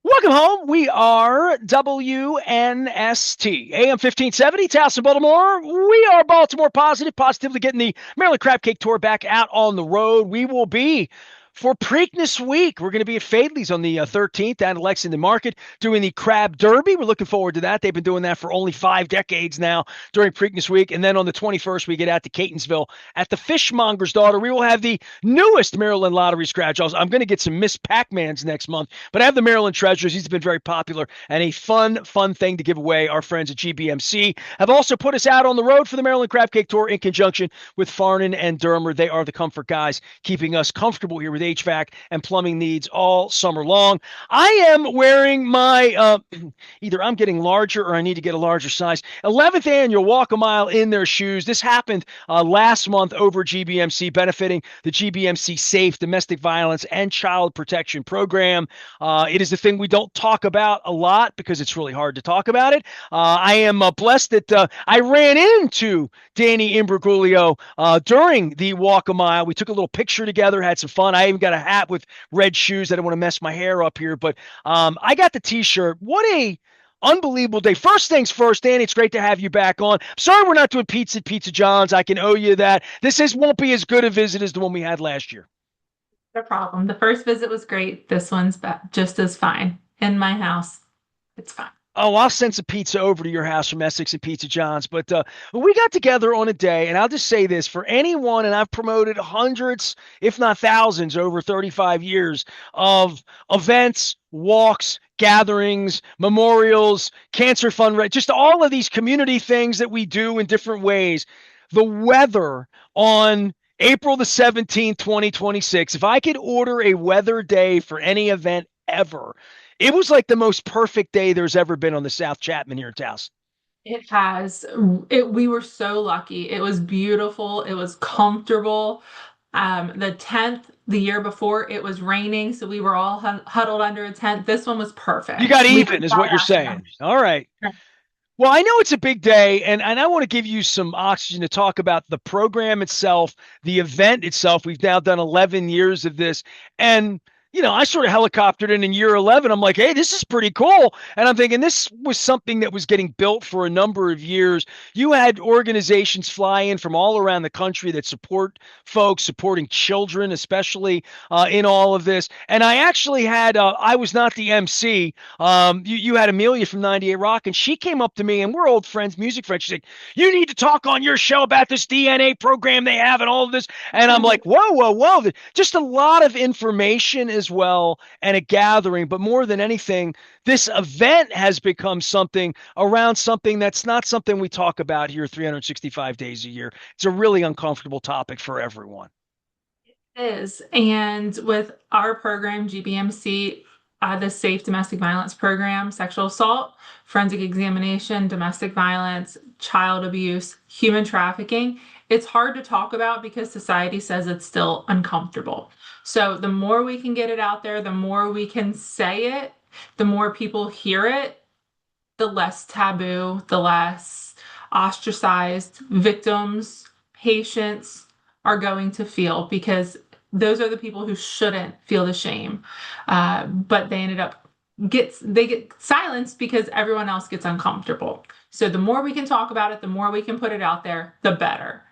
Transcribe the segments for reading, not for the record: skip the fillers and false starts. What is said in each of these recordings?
Welcome home. We are WNST, AM 1570, Towson, Baltimore. We are Baltimore Positive, positively getting the Maryland Crab Cake Tour back out on the road. We will be for Preakness Week. We're going to be at Fadley's on the 13th down at Lexington Market doing the Crab Derby. We're looking forward to that. They've been doing that for only 5 decades now during Preakness Week. And then on the 21st, we get out to Catonsville at the Fishmonger's Daughter. We will have the newest Maryland Lottery scratch offs. I'm going to get some Miss Pac-Mans next month, but I have the Maryland Treasures. These have been very popular and a fun thing to give away. Our friends at GBMC have also put us out on the road for the Maryland Crab Cake Tour in conjunction with Farnan and Dermer. They are the comfort guys, keeping us comfortable here with HVAC and plumbing needs all summer long. I am wearing my, either I'm getting larger or I need to get a larger size, 11th annual Walk a Mile in Their Shoes. This happened last month over GBMC, benefiting the GBMC Safe Domestic Violence and Child Protection Program. It is the thing we don't talk about a lot because it's really hard to talk about it. I am blessed that I ran into Dani Imbragulio during the Walk a Mile. We took a little picture together, had some fun. I even got a hat with red shoes. I don't want to mess my hair up here, but I got the t-shirt. What a unbelievable day. First things first, Dani, it's great to have you back on. Sorry we're not doing pizza at Pizza John's. I can owe you that. Won't be as good a visit as the one we had last year. No problem. The first visit was great. This one's just as fine. In my house, it's fine. Oh, I'll send some pizza over to your house from Essex and Pizza John's. But we got together on a day, and I'll just say this for anyone, and I've promoted hundreds, if not thousands, over 35 years of events, walks, gatherings, memorials, cancer fund, just all of these community things that we do in different ways. The weather on April the 17th, 2026, if I could order a weather day for any event ever, it was like the most perfect day there's ever been on the South Chapman here in Taos. It has. We were so lucky. It was beautiful. It was comfortable. The 10th, the year before, it was raining, so we were all huddled under a tent. This one was You got perfect. We even, could is what not you're ask for saying. All right. Well, I know it's a big day, and I want to give you some oxygen to talk about the program itself, the event itself. We've now done 11 years of this, and I sort of helicoptered in year 11. I'm like, hey, this is pretty cool. And I'm thinking this was something that was getting built for a number of years. You had organizations fly in from all around the country that support folks, supporting children, especially in all of this. And I actually had, I was not the MC. You had Amelia from 98 Rock, and she came up to me, and we're old friends, music friends. She's like, you need to talk on your show about this DNA program they have and all of this. And I'm like, whoa. Just a lot of information as well and a gathering. But more than anything, this event has become something around something that's not something we talk about here 365 days a year. It's a really uncomfortable topic for everyone. Is. And with our program, GBMC, the Safe Domestic Violence Program, sexual assault, forensic examination, domestic violence, child abuse, human trafficking, it's hard to talk about because society says it's still uncomfortable. So the more we can get it out there, the more we can say it, the more people hear it, the less taboo, the less ostracized victims, patients are going to feel because those are the people who shouldn't feel the shame. But they ended up they get silenced because everyone else gets uncomfortable. So the more we can talk about it, the more we can put it out there, the better.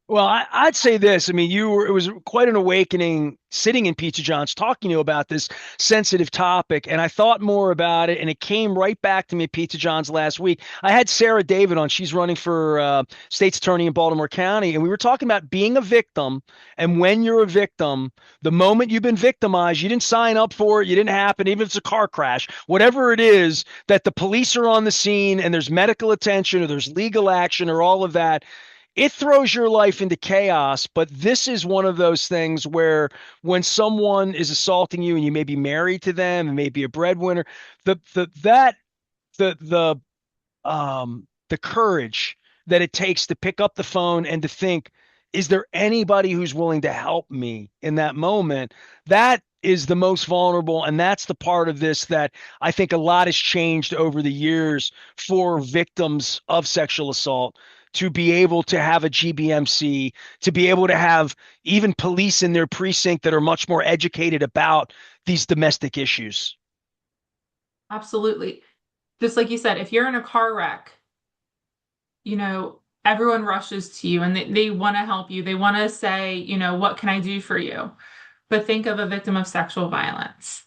Well, I'd say this. I mean, it was quite an awakening sitting in Pizza John's talking to you about this sensitive topic. And I thought more about it, and it came right back to me at Pizza John's last week. I had Sarah David on. She's running for state's attorney in Baltimore County. And we were talking about being a victim. And when you're a victim, the moment you've been victimized, you didn't sign up for it. You didn't happen, even if it's a car crash, whatever it is, that the police are on the scene and there's medical attention or there's legal action or all of that, it throws your life into chaos. But this is one of those things where when someone is assaulting you and you may be married to them and maybe a breadwinner, the courage that it takes to pick up the phone and to think, is there anybody who's willing to help me in that moment? That is the most vulnerable. And that's the part of this that I think a lot has changed over the years for victims of sexual assault, to be able to have a GBMC, to be able to have even police in their precinct that are much more educated about these domestic issues. Absolutely. Just like you said, if you're in a car wreck, everyone rushes to you and they want to help you. They want to say, what can I do for you? But think of a victim of sexual violence.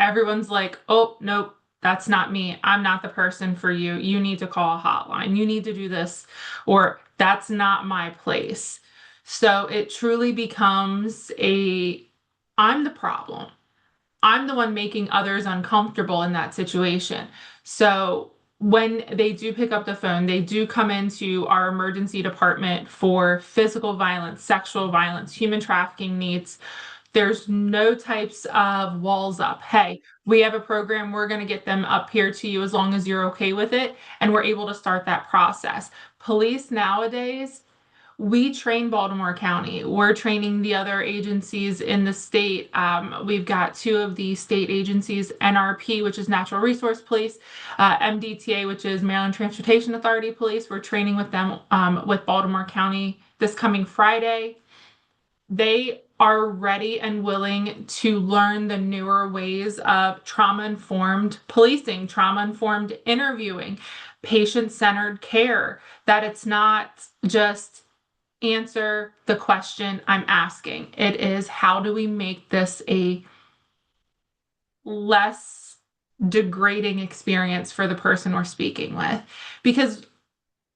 Everyone's like, oh, nope, that's not me. I'm not the person for you. You need to call a hotline. You need to do this, or that's not my place. So it truly becomes I'm the problem. I'm the one making others uncomfortable in that situation. So when they do pick up the phone, they do come into our emergency department for physical violence, sexual violence, human trafficking needs. There's no types of walls up. Hey, we have a program. We're going to get them up here to you as long as you're okay with it. And we're able to start that process. Police nowadays, we train Baltimore County. We're training the other agencies in the state. We've got two of the state agencies, NRP, which is Natural Resource Police, MDTA, which is Maryland Transportation Authority Police. We're training with them with Baltimore County this coming Friday. They are ready and willing to learn the newer ways of trauma-informed policing, trauma-informed interviewing, patient-centered care, that it's not just answer the question I'm asking. It is, how do we make this a less degrading experience for the person we're speaking with? Because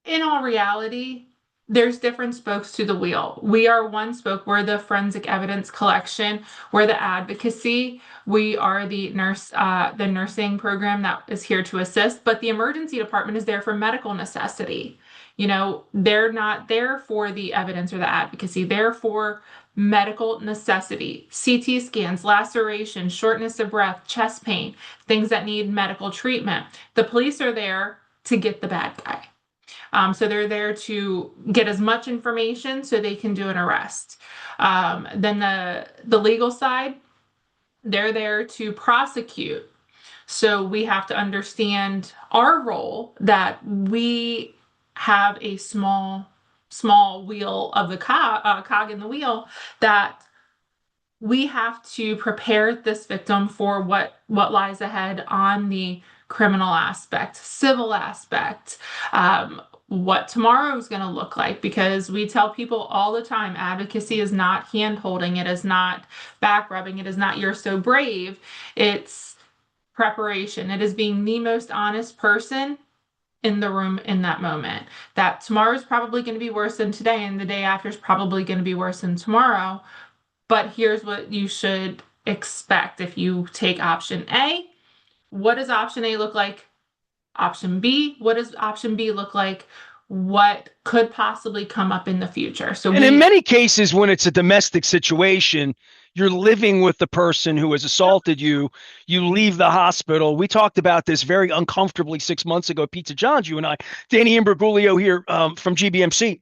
in all reality, there's different spokes to the wheel. We are one spoke. We're the forensic evidence collection. We're the advocacy. We are the nursing program that is here to assist. But the emergency department is there for medical necessity. They're not there for the evidence or the advocacy. They're for medical necessity. CT scans, laceration, shortness of breath, chest pain, things that need medical treatment. The police are there to get the bad guy. So they're there to get as much information so they can do an arrest. Then the legal side, they're there to prosecute. So we have to understand our role, that we have a small wheel of the cog in the wheel, that we have to prepare this victim for what lies ahead on the criminal aspect, civil aspect, what tomorrow is going to look like, because we tell people all the time, advocacy is not hand holding, it is not back rubbing, it is not you're so brave, it's preparation. It is being the most honest person in the room in that moment. That tomorrow is probably going to be worse than today, and the day after is probably going to be worse than tomorrow. But here's what you should expect if you take option A. What does option A look like? Option B, what does option B look like? What could possibly come up in the future? And in many cases, when it's a domestic situation, you're living with the person who has assaulted you. You leave the hospital. We talked about this very uncomfortably 6 months ago at Pizza John's, you and I. Dani Imbragulio here from GBMC.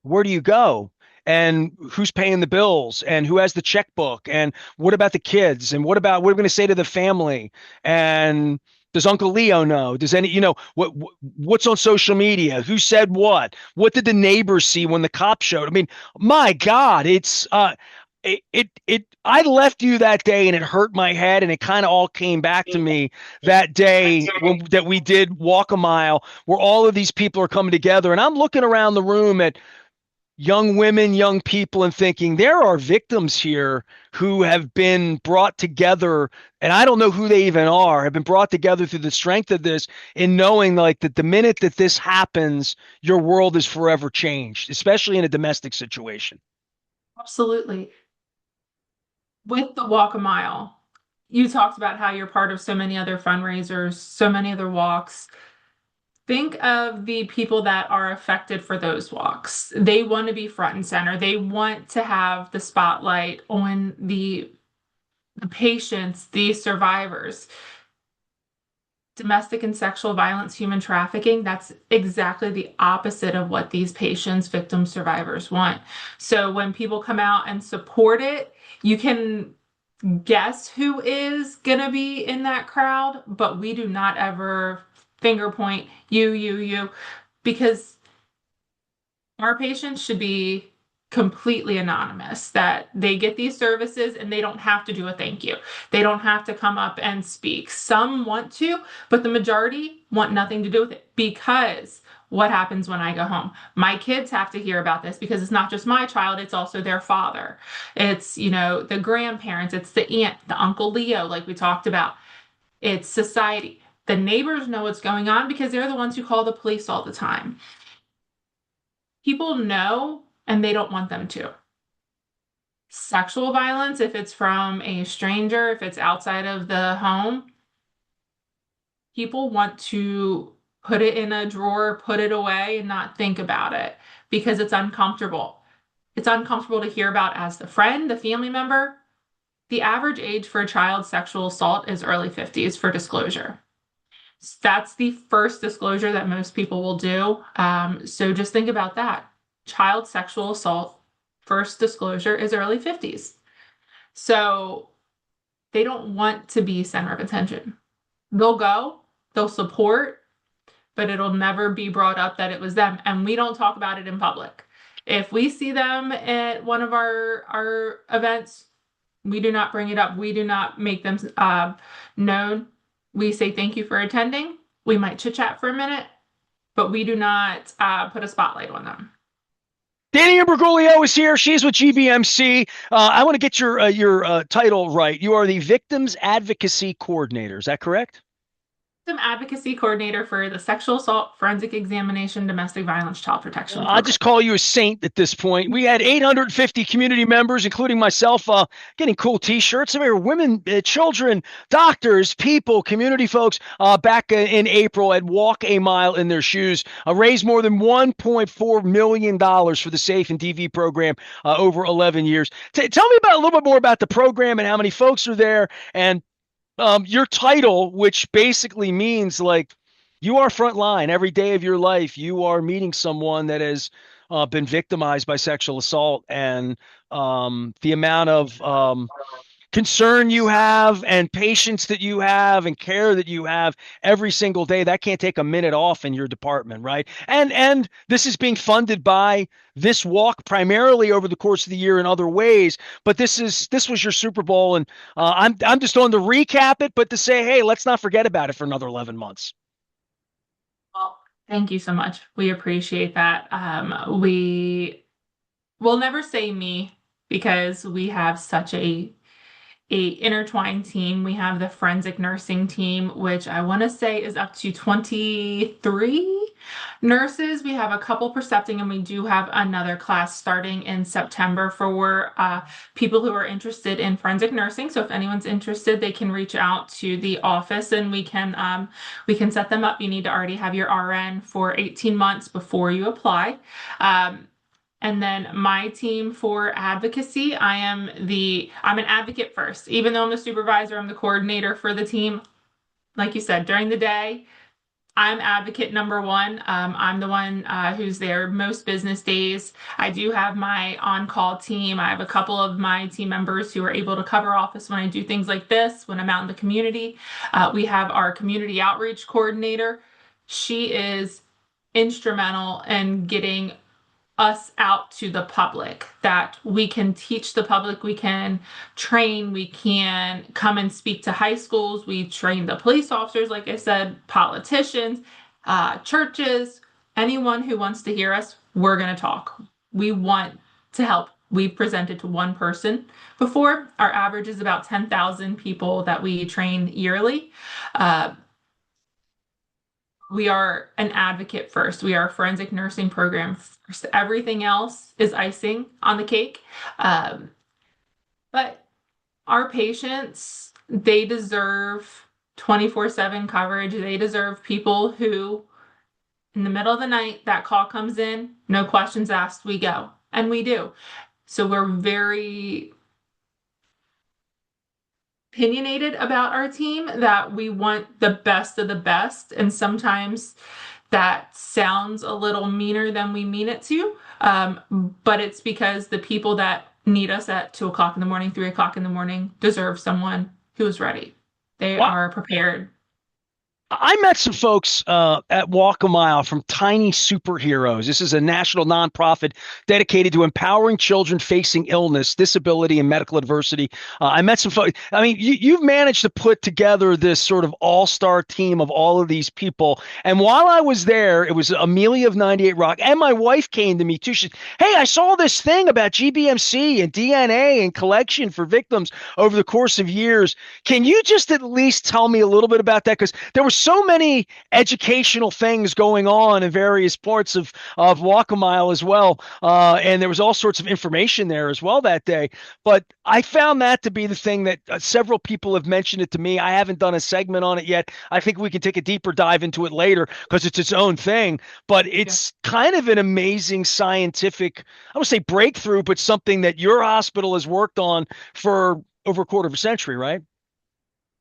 Where do you go? And who's paying the bills? And who has the checkbook? And what about the kids? And what are we going to say to the family? And does Uncle Leo know? Does what's on social media? Who said what? What did the neighbors see when the cops showed? I mean, my God, it's I left you that day and it hurt my head, and it kind of all came back to me that day that we did Walk a Mile, where all of these people are coming together, and I'm looking around the room at young women, young people, and thinking there are victims here who have been brought together, and I don't know who they even are, have been brought together through the strength of this, in knowing like that the minute that this happens, your world is forever changed, especially in a domestic situation. Absolutely. With the Walk a Mile, you talked about how you're part of so many other fundraisers, so many other walks. Think of the people that are affected for those walks. They want to be front and center. They want to have the spotlight on the patients, the survivors. Domestic and sexual violence, human trafficking, that's exactly the opposite of what these patients, victims, survivors want. So when people come out and support it, you can guess who is going to be in that crowd, but we do not ever finger point you, because our patients should be completely anonymous, that they get these services and they don't have to do a thank you. They don't have to come up and speak. Some want to, but the majority want nothing to do with it, because what happens when I go home? My kids have to hear about this, because it's not just my child, it's also their father. It's, the grandparents, it's the aunt, the Uncle Leo, like we talked about. It's society. The neighbors know what's going on because they're the ones who call the police all the time. People know, and they don't want them to. Sexual violence, if it's from a stranger, if it's outside of the home, people want to put it in a drawer, put it away, and not think about it because it's uncomfortable. It's uncomfortable to hear about as the friend, the family member. The average age for a child sexual assault is early 50s for disclosure. That's the first disclosure that most people will do. So just think about that. Child sexual assault, first disclosure is early 50s. So they don't want to be center of attention. They'll go, they'll support, but it'll never be brought up that it was them. And we don't talk about it in public. If we see them at one of our events, we do not bring it up. We do not make them known. We say thank you for attending. We might chit chat for a minute, but we do not put a spotlight on them. Dani Imbragulio is here. She's with GBMC. I want to get your title right. You are the Victims Advocacy Coordinator. Is that correct? Victim advocacy coordinator for the sexual assault, forensic examination, domestic violence, child protection I'll program. just call you a saint at this point. We had 850 community members, including myself, getting cool T-shirts. There were women, children, doctors, people, community folks back in April at Walk a Mile in Their Shoes. Raised more than $1.4 million for the SAFE and DV program over 11 years. Tell me about a little bit more about the program and how many folks are there, and your title, which basically means like you are front line every day of your life. You are meeting someone that has been victimized by sexual assault, and the amount of concern you have and patience that you have and care that you have every single day, that can't take a minute off in your department, right? And this is being funded by this walk primarily over the course of the year in other ways, but this was your Super Bowl, and I'm just on to recap it, but to say, hey, let's not forget about it for another 11 months. Well, thank you so much. We appreciate that. We will never say me, because we have such a intertwined team. We have the forensic nursing team, which I want to say is up to 23 nurses. We have a couple precepting, and we do have another class starting in September for people who are interested in forensic nursing. So if anyone's interested, they can reach out to the office, and we can set them up. You need to already have your RN for 18 months before you apply. And then my team for advocacy, I'm an advocate first. Even though I'm the supervisor, I'm the coordinator for the team. Like you said, during the day, I'm advocate number one. I'm the one who's there most business days. I do have my on-call team. I have a couple of my team members who are able to cover office when I do things like this, when I'm out in the community. We have our community outreach coordinator. She is instrumental in getting us out to the public, that we can teach the public, we can train, we can come and speak to high schools, we train the police officers, like I said, politicians, churches, anyone who wants to hear us, we're going to talk. We want to help. We've presented to one person before. Our average is about 10,000 people that we train yearly. We are an advocate first. We are a forensic nursing program first. Everything else is icing on the cake. But our patients, they deserve 24/7 coverage. They deserve people who, in the middle of the night, that call comes in, no questions asked, we go. And we do. So we're very opinionated about our team, that we want the best of the best, and sometimes that sounds a little meaner than we mean it to, but it's because the people that need us at 2 o'clock in the morning, 3 o'clock in the morning, deserve someone who is ready. They Wow. are prepared. I met some folks at Walk a Mile from Tiny Superheroes. This is a national nonprofit dedicated to empowering children facing illness, disability, and medical adversity. I met some folks. I mean, you've managed to put together this sort of all-star team of all of these people. And while I was there, it was Amelia of 98 Rock, and my wife came to me too. She said, "Hey, I saw this thing about GBMC and DNA and collection for victims over the course of years. Can you just at least tell me a little bit about that? Because there were so many educational things going on in various parts of Walk a Mile as well, and there was all sorts of information there as well that day. But I found that to be the thing that several people have mentioned it to me. I haven't done a segment on it yet. I think we can take a deeper dive into it later because it's its own thing. But Yeah. it's kind of an amazing scientific, I would say breakthrough, but something that your hospital has worked on for over a quarter of a century, right?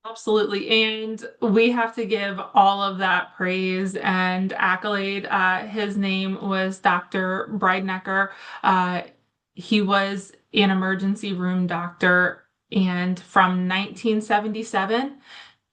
Absolutely. And we have to give all of that praise and accolade. His name was Dr. Breidenecker. Uh, he was an emergency room doctor, and from 1977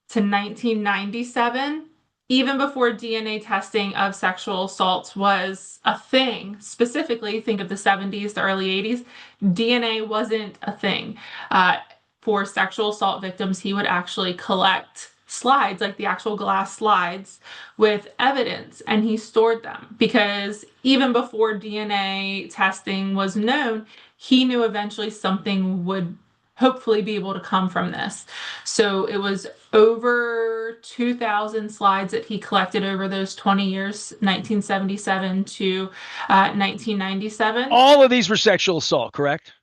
to 1997, even before DNA testing of sexual assaults was a thing, specifically think of the 70s, the early 80s, DNA wasn't a thing. Uh, for sexual assault victims, he would actually collect slides, like the actual glass slides, with evidence, and he stored them because even before DNA testing was known, he knew eventually something would hopefully be able to come from this. So it was over 2,000 slides that he collected over those 20 years, 1977 to 1997. All of these were sexual assault, correct?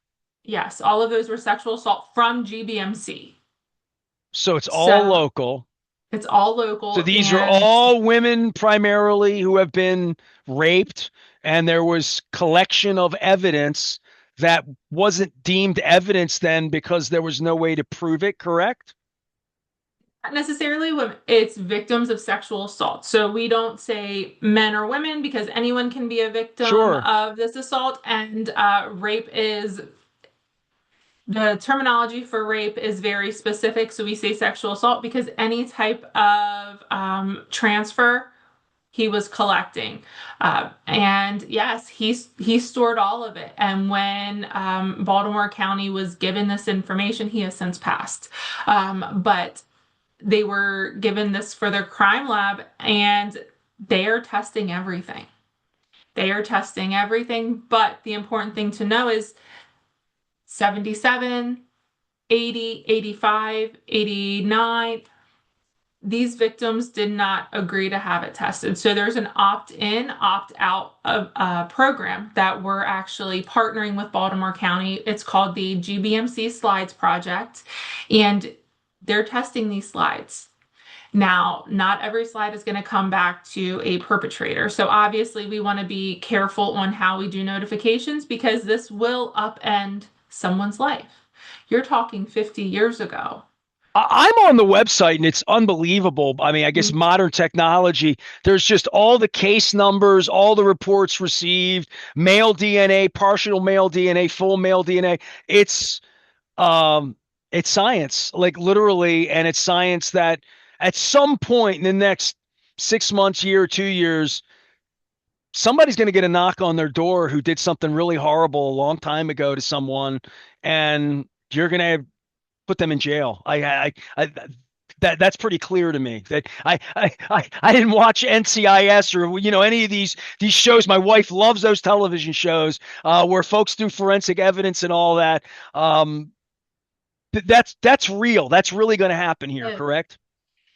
Yes, all of those were sexual assault from GBMC. So it's all So local. it's all So local these are and all women primarily who have been raped, and there was collection of evidence that wasn't deemed evidence then because there was no way to prove it, correct? not necessarily women, it's victims of sexual assault. So we don't say men or women because anyone can be a victim Sure. of this assault. And rape is the terminology for rape is very specific. So we say sexual assault because any type of transfer he was collecting. And yes, he stored all of it. And when Baltimore County was given this information, he has since passed. But they were given this for their crime lab, and they are testing everything. They are testing everything. But the important thing to know is 77, 80, 85, 89, these victims did not agree to have it tested. So there's an opt-in, opt-out program that we're actually partnering with Baltimore County. It's called the GBMC Slides Project, and they're testing these slides. Now, not every slide is going to come back to a perpetrator. So obviously we want to be careful on how we do notifications because this will upend someone's life. You're talking 50 years ago. I'm on the website and it's unbelievable. I mean, I guess modern technology, there's just all the case numbers, all the reports received, male DNA, partial male DNA, full male DNA. It's um it's science, like literally, and it's science that at some point in the next 6 months, year, 2 years, somebody's going to get a knock on their door who did something really horrible a long time ago to someone, and you're going to put them in jail. That's pretty clear to me. That I didn't watch NCIS or any of these shows. My wife loves those television shows where folks do forensic evidence and all that. That's real. That's really going to happen here, correct?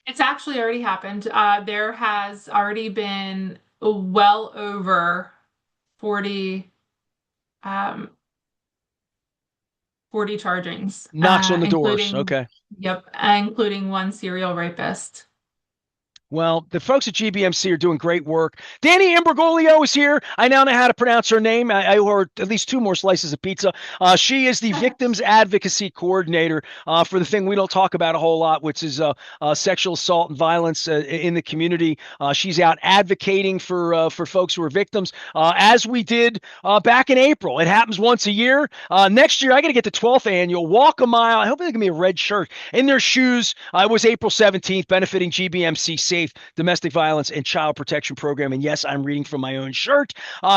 It's actually already happened. There has already been well over 40, um, 40 chargings, Knocks on the doors. including, Okay. yep, including one serial rapist. Well, the folks at GBMC are doing great work. Dani Imbragulio is here. I now know how to pronounce her name. I owe her at least two more slices of pizza. She is the Victims Advocacy Coordinator for the thing we don't talk about a whole lot, which is sexual assault and violence in the community. She's out advocating for folks who are victims, as we did back in April. It happens once a year. Next year, I got to get the 12th annual Walk a Mile. I hope they give me a red shirt in their shoes. It was April 17th, benefiting GBMC safe domestic violence and child protection program. And yes, I'm reading from my own shirt.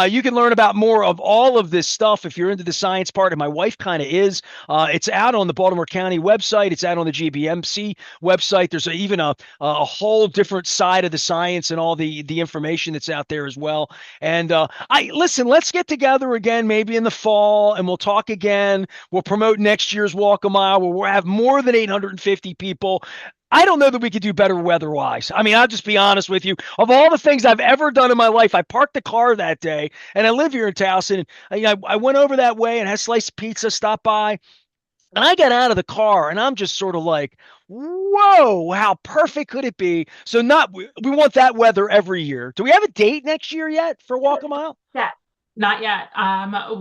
You can learn about more of all of this stuff if you're into the science part, and my wife kind of is. It's out on the Baltimore County website. It's out on the GBMC website. There's even a whole different side of the science and all the information that's out there as well. And I listen. Let's get together again, maybe in the fall, and we'll talk again. We'll promote next year's Walk a Mile, where we'll have more than 850 people. I don't know that we could do better weather-wise. I mean, I'll just be honest with you. Of all the things I've ever done in my life, I parked the car that day, and I live here in Towson. I went over that way and had a slice of pizza, stopped by, and I got out of the car, and I'm just sort of like, whoa, how perfect could it be? So we want that weather every year. Do we have a date next year yet for Walk a Mile? Yeah, not yet.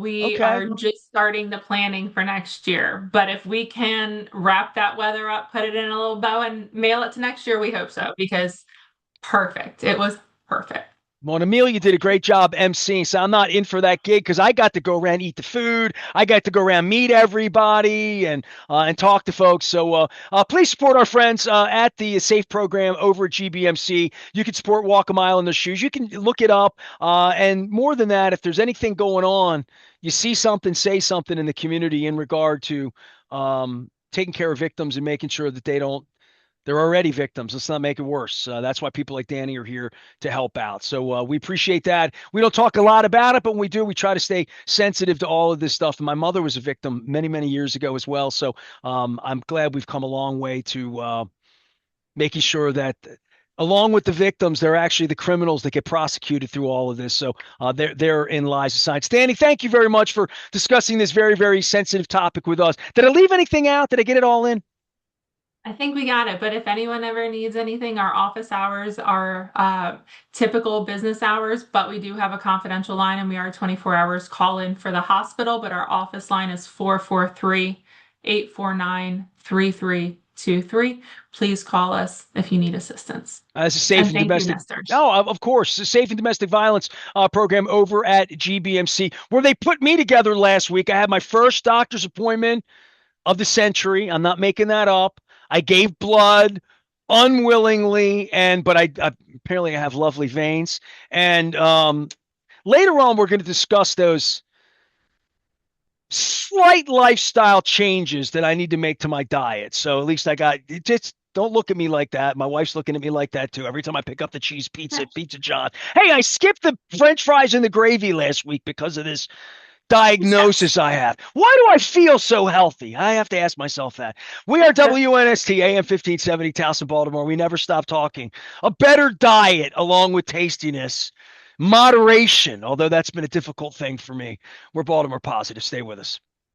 We Okay. are just starting the planning for next year. But if we can wrap that weather up, put it in a little bow, and mail it to next year, we hope so, because perfect. It was perfect. Well, and Amelia did a great job emceeing, so I'm not in for that gig because I got to go around eat the food. I got to go around meet everybody and talk to folks. So please support our friends at the Safe program over at GBMC. You can support Walk a Mile in their shoes. You can look it up, and more than that, if there's anything going on, you see something, say something in the community in regard to taking care of victims and making sure that they're already victims. Let's not make it worse. That's why people like Dani are here to help out. So we appreciate that. We don't talk a lot about it, but when we do, we try to stay sensitive to all of this stuff. And my mother was a victim many, many years ago as well. So I'm glad we've come a long way to making sure that along with the victims, they're actually the criminals that get prosecuted through all of this. So therein lies the science. Dani, thank you very much for discussing this very, very sensitive topic with us. Did I leave anything out? Did I get it all in? I think we got it, but if anyone ever needs anything, our office hours are typical business hours, but we do have a confidential line, and we are 24 hours call in for the hospital, but our office line is 443-849-3323. Please call us if you need assistance. As a safe And and thank you, domestic, Nesters. oh, of course, the safe and domestic violence program over at GBMC, where they put me together last week. I had my first doctor's appointment of the century. I'm not making that up. I gave blood unwillingly, but apparently I have lovely veins. And later on, we're going to discuss those slight lifestyle changes that I need to make to my diet. So at least just don't look at me like that. My wife's looking at me like that too. Every time I pick up the cheese pizza at Pizza John. Hey, I skipped the French fries and the gravy last week because of this diagnosis I have. Why do I feel so healthy? I have to ask myself that. We are WNST AM 1570 Towson, Baltimore. We never stop talking. A better diet along with tastiness, moderation, although that's been a difficult thing for me. We're Baltimore positive. Stay with us.